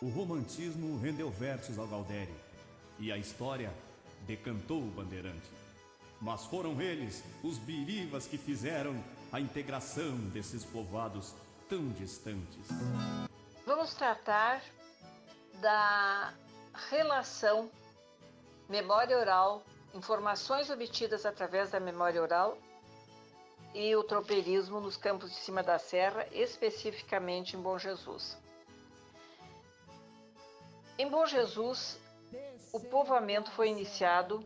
O romantismo rendeu versos ao Galdério e a história decantou o Bandeirante. Mas foram eles, os birivas, que fizeram a integração desses povoados tão distantes. Vamos tratar da relação memória oral, informações obtidas através da memória oral e o tropeirismo nos campos de cima da serra, especificamente em Bom Jesus. Em Bom Jesus, o povoamento foi iniciado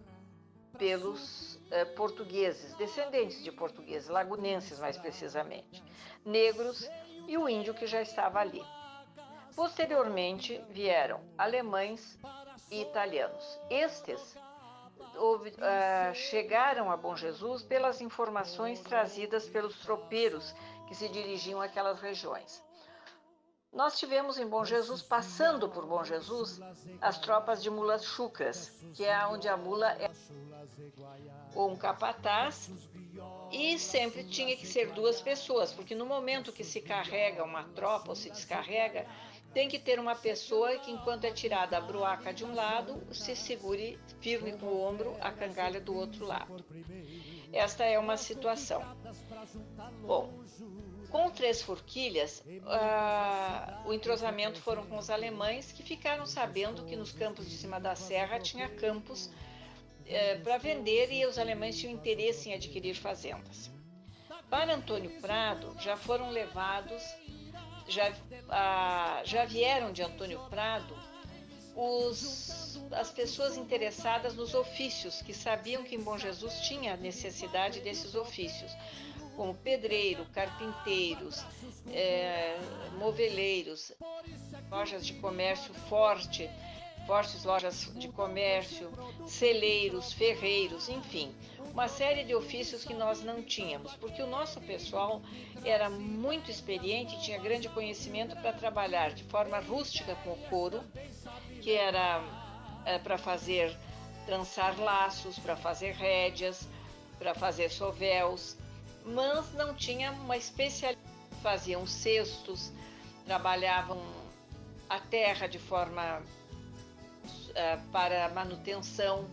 pelos portugueses, descendentes de portugueses, lagunenses mais precisamente, negros e o índio que já estava ali. Posteriormente vieram alemães e italianos. Estes chegaram a Bom Jesus pelas informações trazidas pelos tropeiros que se dirigiam àquelas regiões. Nós tivemos em Bom Jesus, passando por Bom Jesus, as tropas de mulas chucras, que é onde a mula é ou um capataz, e sempre tinha que ser duas pessoas, porque no momento que se carrega uma tropa ou se descarrega, tem que ter uma pessoa que, enquanto é tirada a bruaca de um lado, se segure firme com o ombro a cangalha do outro lado. Esta é uma situação. Bom, com Três Forquilhas, o entrosamento foram com os alemães, que ficaram sabendo que nos campos de cima da serra tinha campos para vender e os alemães tinham interesse em adquirir fazendas. Para Antônio Prado, já foram levados, já vieram de Antônio Prado as pessoas interessadas nos ofícios, que sabiam que em Bom Jesus tinha necessidade desses ofícios, como pedreiro, carpinteiros, moveleiros, lojas de comércio fortes lojas de comércio, celeiros, ferreiros, enfim, uma série de ofícios que nós não tínhamos, porque o nosso pessoal era muito experiente e tinha grande conhecimento para trabalhar de forma rústica com o couro, que era para trançar laços, para fazer rédeas, para fazer sovéus, mas não tinha uma especialidade. Faziam cestos, trabalhavam a terra de forma para manutenção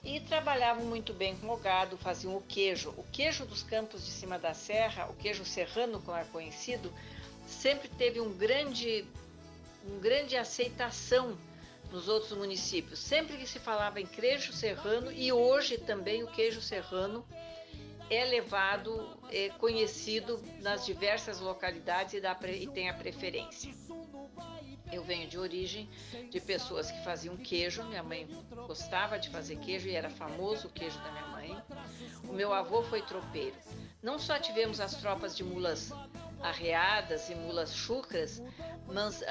e trabalhavam muito bem com o gado, faziam o queijo. O queijo dos campos de cima da serra, o queijo serrano, como é conhecido, sempre teve uma grande aceitação nos outros municípios. Sempre que se falava em queijo serrano, e hoje também o queijo serrano é levado, é conhecido nas diversas localidades e tem a preferência. Eu venho de origem de pessoas que faziam queijo. Minha mãe gostava de fazer queijo e era famoso o queijo da minha mãe. O meu avô foi tropeiro. Não só tivemos as tropas de mulas arreadas e mulas chucras, mas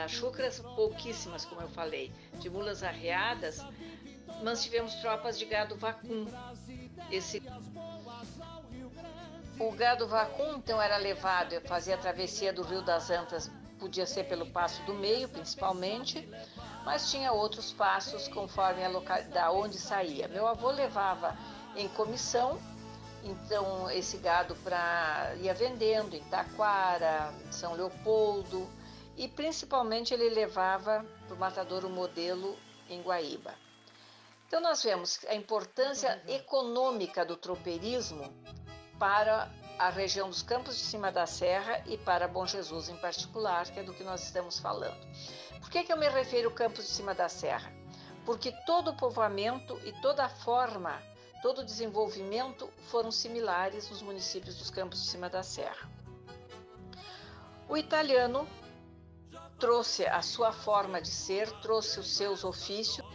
chucras pouquíssimas, como eu falei, de mulas arreadas, mas tivemos tropas de gado vacum. O gado vacum, então, era levado, fazia a travessia do Rio das Antas, podia ser pelo Passo do Meio, principalmente, mas tinha outros passos conforme a localidade onde saía. Meu avô levava em comissão, então esse gado ia vendendo em Taquara, São Leopoldo, e principalmente ele levava para o Matadouro Modelo em Guaíba. Então nós vemos a importância econômica do tropeirismo para a região dos Campos de Cima da Serra e para Bom Jesus em particular, que é do que nós estamos falando. Por que eu me refiro ao Campos de Cima da Serra? Porque todo o povoamento e toda a forma, todo o desenvolvimento foram similares nos municípios dos Campos de Cima da Serra. O italiano trouxe a sua forma de ser, trouxe os seus ofícios,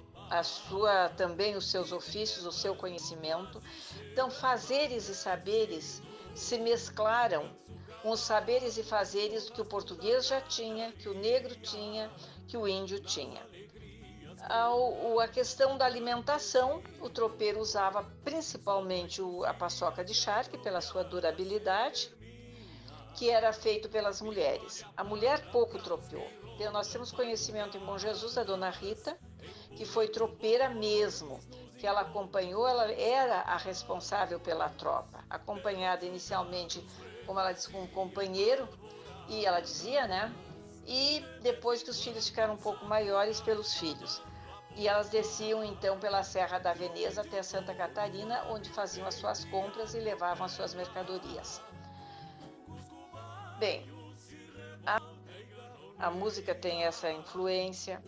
também os seus ofícios, o seu conhecimento. Então, fazeres e saberes se mesclaram com os saberes e fazeres que o português já tinha, que o negro tinha, que o índio tinha. A questão da alimentação, o tropeiro usava principalmente a paçoca de charque, pela sua durabilidade, que era feito pelas mulheres. A mulher pouco tropeou. Então, nós temos conhecimento em Bom Jesus da Dona Rita, que foi tropeira mesmo, que ela acompanhou, ela era a responsável pela tropa, acompanhada inicialmente, como ela disse, com um companheiro, e ela dizia, né? e depois que os filhos ficaram um pouco maiores, pelos filhos. E elas desciam então pela Serra da Veneza até Santa Catarina, onde faziam as suas compras e levavam as suas mercadorias. Bem, a música tem essa influência,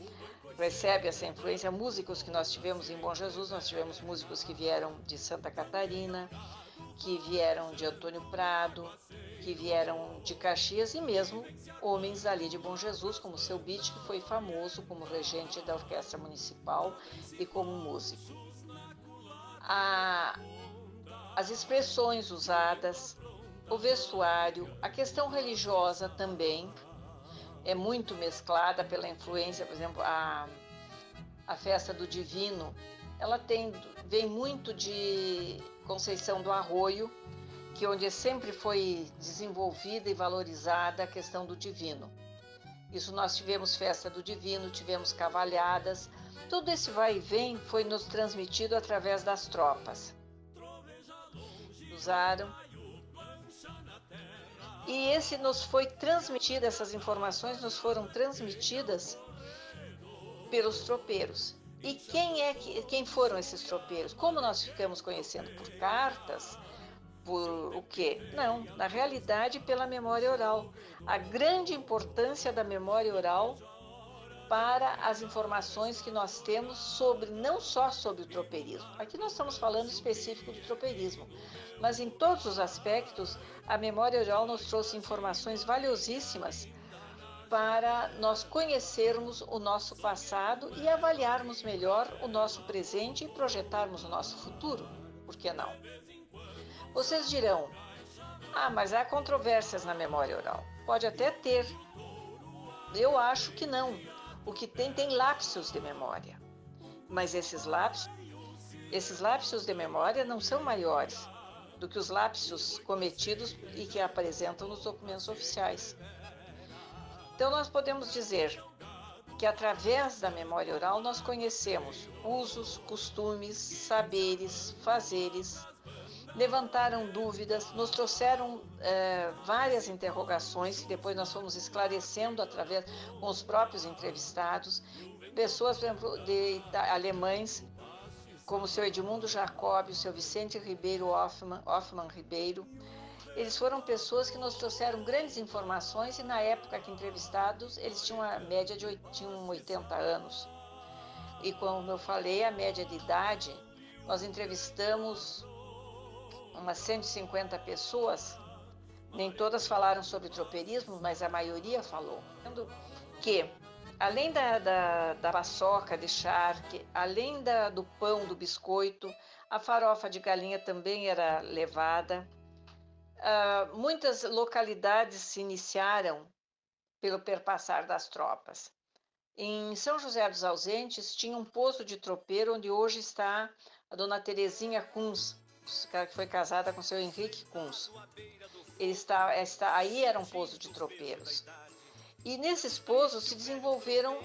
recebe essa influência. Músicos que nós tivemos em Bom Jesus, nós tivemos músicos que vieram de Santa Catarina, que vieram de Antônio Prado, que vieram de Caxias e mesmo homens ali de Bom Jesus, como o Seu Beat, que foi famoso como regente da Orquestra Municipal e como músico. As expressões usadas, o vestuário, a questão religiosa também é muito mesclada pela influência, por exemplo, a Festa do Divino, ela vem muito de Conceição do Arroio, que onde sempre foi desenvolvida e valorizada a questão do divino. Isso nós tivemos Festa do Divino, tivemos cavalhadas, tudo esse vai e vem foi nos transmitido através das tropas. Usaram. E essas informações nos foram transmitidas pelos tropeiros. E quem foram esses tropeiros? Como nós ficamos conhecendo? Por cartas? Por o quê? Não, na realidade pela memória oral. A grande importância da memória oral para as informações que nós temos não só sobre o tropeirismo. Aqui nós estamos falando específico do tropeirismo, mas em todos os aspectos a memória oral nos trouxe informações valiosíssimas para nós conhecermos o nosso passado e avaliarmos melhor o nosso presente e projetarmos o nosso futuro. Por que não? Vocês dirão, mas há controvérsias na memória oral. Pode até ter. Eu acho que não. O que tem lapsos de memória. Mas esses lapsos de memória não são maiores do que os lapsos cometidos e que apresentam nos documentos oficiais. Então nós podemos dizer que através da memória oral nós conhecemos usos, costumes, saberes, fazeres, levantaram dúvidas, nos trouxeram várias interrogações que depois nós fomos esclarecendo através com os próprios entrevistados, pessoas, por exemplo, alemães, como o seu Edmundo Jacobi, o seu Vicente Ribeiro Hoffmann Ribeiro. Eles foram pessoas que nos trouxeram grandes informações e na época que entrevistados, eles tinham a média tinham 80 anos. E como eu falei, a média de idade, nós entrevistamos umas 150 pessoas, nem todas falaram sobre tropeirismo, mas a maioria falou. Que, além da paçoca de charque, além do pão, do biscoito, a farofa de galinha também era levada. Muitas localidades se iniciaram pelo perpassar das tropas. Em São José dos Ausentes tinha um posto de tropeiro onde hoje está a dona Terezinha Kunz, que foi casada com o seu Henrique Kunz. Aí era um posto de tropeiros. E nesses postos se desenvolveram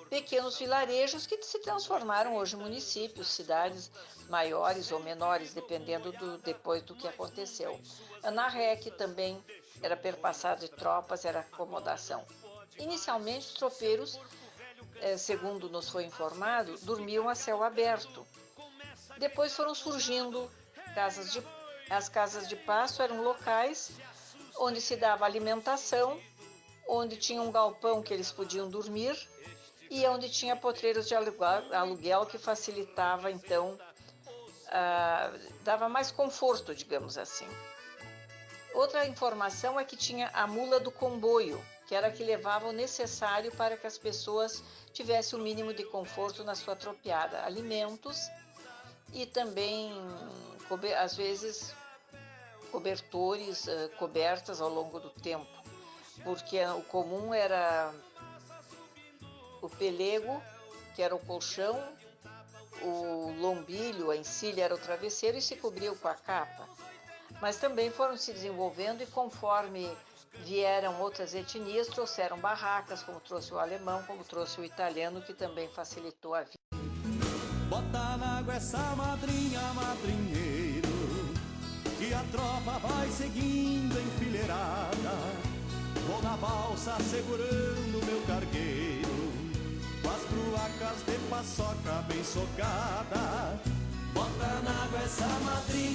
pequenos vilarejos que se transformaram hoje em municípios, cidades maiores ou menores, dependendo depois do que aconteceu. Anarrec também era perpassado de tropas, era acomodação. Inicialmente, os tropeiros, segundo nos foi informado, dormiam a céu aberto. Depois foram surgindo as casas de pasto, eram locais onde se dava alimentação, onde tinha um galpão que eles podiam dormir e onde tinha potreiros de aluguel que facilitava, então, dava mais conforto, digamos assim. Outra informação é que tinha a mula do comboio, que era a que levava o necessário para que as pessoas tivessem o mínimo de conforto na sua tropiada, alimentos e também, às vezes, cobertores, cobertas ao longo do tempo, porque o comum era o pelego, que era o colchão, o lombilho, a encilha era o travesseiro e se cobriu com a capa. Mas também foram se desenvolvendo e conforme vieram outras etnias, trouxeram barracas, como trouxe o alemão, como trouxe o italiano, que também facilitou a vida. Bota na água essa madrinha, madrinheiro, que a tropa vai seguindo enfileirada. Vou na balsa segurando meu cargueiro, com as bruacas de paçoca bem socada. Bota na água essa madrinha